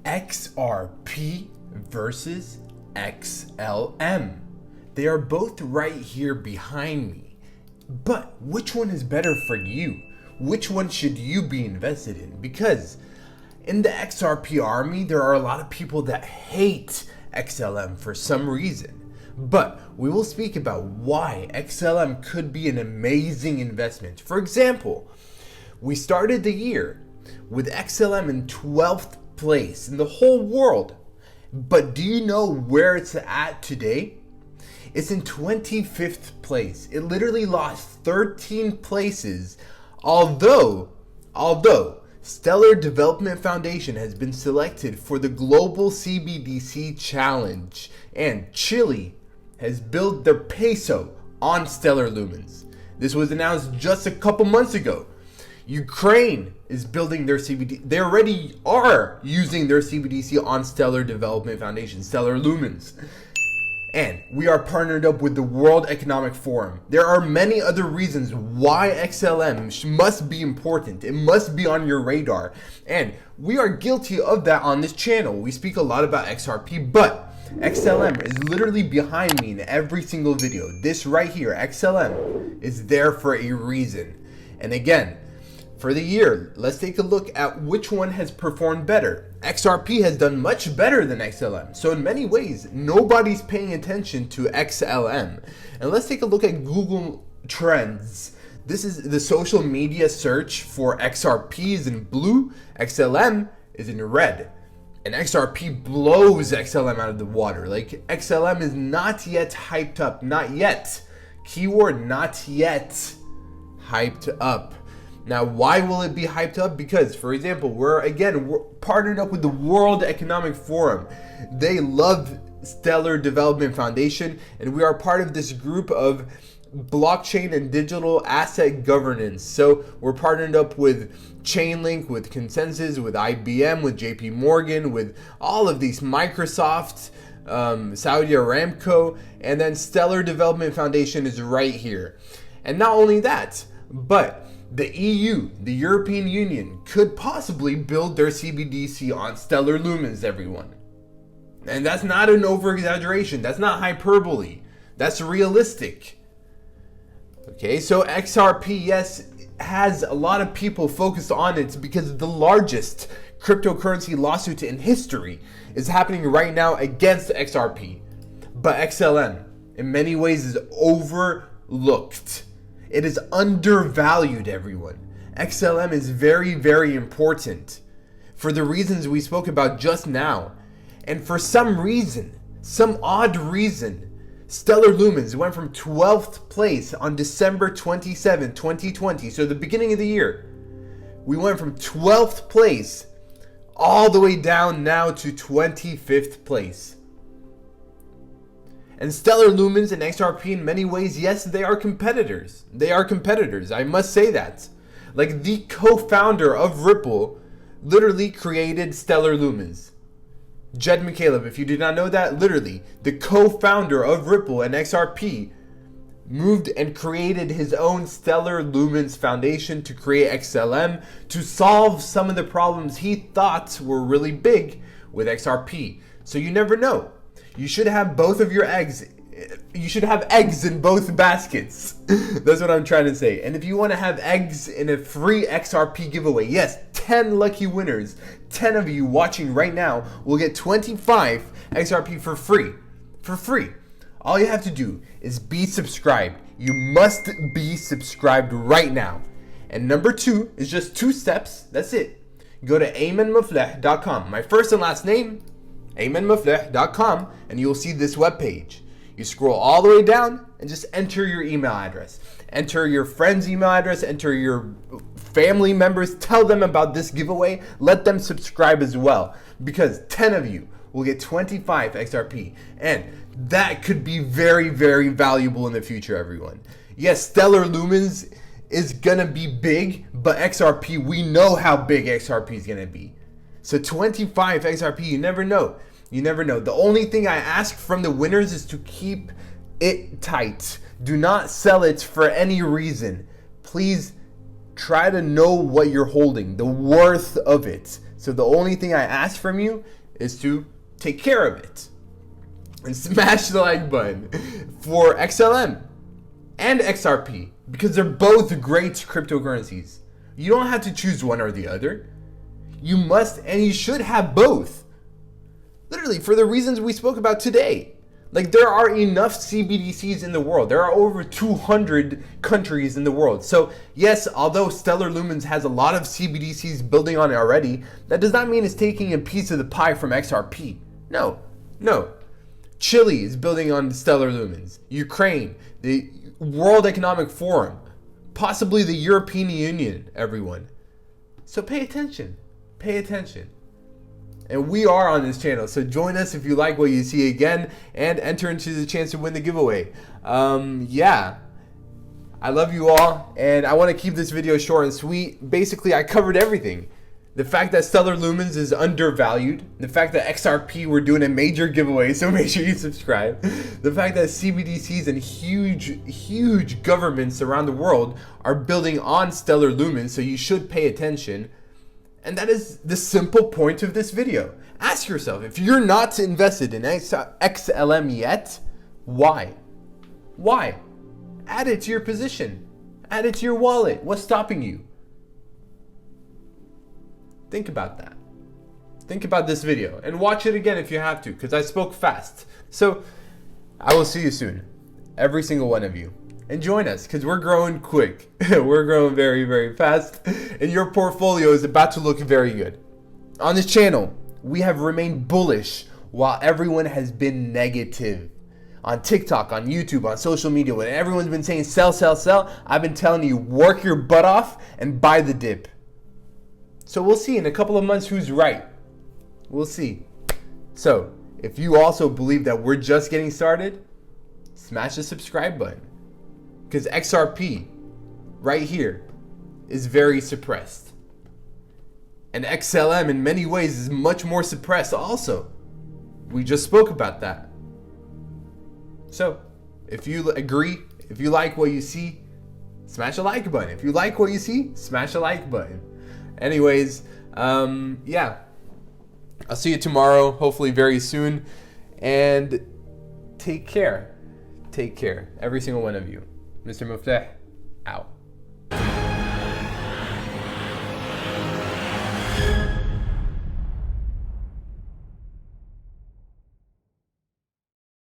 XRP versus XLM. They are both right here behind me. But which one is better for you? Which one should you be invested in? Because in the XRP army, there are a lot of people that hate XLM for some reason. But we will speak about why XLM could be an amazing investment. For example, we started the year with XLM in 12th place in the whole world. But do you know where it's at today? It's in 25th place. It literally lost 13 places, although Stellar Development Foundation has been selected for the Global CBDC Challenge, and Chile has built their peso on Stellar Lumens. This was announced just a couple months ago. Ukraine is building their CBDC. They already are using their CBDC on Stellar Development Foundation, Stellar Lumens. And we are partnered up with the World Economic Forum. There are many other reasons why XLM must be important. It must be on your radar. And we are guilty of that on this channel. We speak a lot about XRP, but XLM is literally behind me in every single video. This right here, XLM, is there for a reason. And again, for the year, let's take a look at which one has performed better. XRP has done much better than XLM. So in many ways, nobody's paying attention to XLM. And let's take a look at Google Trends. This is the social media search for XRP is in blue, XLM is in red. And XRP blows XLM out of the water. Like, XLM is not yet hyped up, not yet. Keyword, not yet hyped up. Now, why will it be hyped up? Because, for example, we're partnered up with the World Economic Forum. They love Stellar Development Foundation, and we are part of this group of blockchain and digital asset governance. So we're partnered up with Chainlink, with Consensus, with IBM, with JP Morgan, with all of these, Microsoft, Saudi Aramco, and then Stellar Development Foundation is right here. And not only that, but the EU, the European Union, could possibly build their CBDC on Stellar Lumens, everyone. And that's not an over-exaggeration. That's not hyperbole. That's realistic. Okay, so XRP, yes, has a lot of people focused on it because the largest cryptocurrency lawsuit in history is happening right now against XRP. But XLM, in many ways, is overlooked. It is undervalued, everyone. XLM is very, very important for the reasons we spoke about just now. And for some reason, some odd reason, Stellar Lumens went from 12th place on December 27, 2020, so the beginning of the year. We went from 12th place all the way down now to 25th place. And Stellar Lumens and XRP, in many ways, yes, they are competitors. They are competitors, I must say that. Like, the co-founder of Ripple literally created Stellar Lumens. Jed McCaleb, if you did not know that, literally, the co-founder of Ripple and XRP moved and created his own Stellar Lumens Foundation to create XLM to solve some of the problems he thought were really big with XRP. So you never know. You should have both of your eggs. You should have eggs in both baskets. That's what I'm trying to say. And if you want to have eggs in a free XRP giveaway, yes, 10 lucky winners, 10 of you watching right now will get 25 XRP for free. For free. All you have to do is be subscribed. You must be subscribed right now. And number 2 is just 2 steps. That's it. Go to aymanmafleh.com. My first and last name, aymanmafleh.com, and you'll see this webpage. You scroll all the way down and just enter your email address. Enter your friend's email address, enter your family members, tell them about this giveaway, let them subscribe as well, because 10 of you will get 25 XRP, and that could be very, very valuable in the future, everyone. Yes, Stellar Lumens is gonna be big, but XRP, we know how big XRP is gonna be. So 25 XRP, you never know. You never know. The only thing I ask from the winners is to keep it tight. Do not sell it for any reason. Please try to know what you're holding, the worth of it. So the only thing I ask from you is to take care of it. And smash the like button for XLM and XRP, because they're both great cryptocurrencies. You don't have to choose one or the other. You must and you should have both. Literally, for the reasons we spoke about today. Like, there are enough CBDCs in the world. There are over 200 countries in the world. So yes, although Stellar Lumens has a lot of CBDCs building on it already, that does not mean it's taking a piece of the pie from XRP. No. Chile is building on Stellar Lumens. Ukraine, the World Economic Forum, possibly the European Union, everyone. So pay attention. And we are on this channel, so join us if you like what you see again, and enter into the chance to win the giveaway. Yeah, I love you all, and I want to keep this video short and sweet. Basically, I covered everything. The fact that Stellar Lumens is undervalued, the fact that XRP, we're doing a major giveaway, so make sure you subscribe. The fact that CBDCs and huge governments around the world are building on Stellar Lumens, so you should pay attention. And that is the simple point of this video. Ask yourself, if you're not invested in XLM yet, why? Why? Add it to your position. Add it to your wallet. What's stopping you? Think about that. Think about this video and watch it again if you have to, because I spoke fast. So I will see you soon, every single one of you. And join us, because we're growing quick. We're growing very fast, and your portfolio is about to look very good. On this channel, we have remained bullish while everyone has been negative. On TikTok, on YouTube, on social media, when everyone's been saying sell, I've been telling you, work your butt off and buy the dip. So we'll see in a couple of months who's right. We'll see. So if you also believe that we're just getting started, smash the subscribe button. Because XRP, right here, is very suppressed. And XLM in many ways is much more suppressed also. We just spoke about that. So, if you agree, if you like what you see, smash a like button. If you like what you see, smash a like button. Anyways, yeah. I'll see you tomorrow, hopefully very soon. And take care. Take care, every single one of you. Mr. Mufteh, out.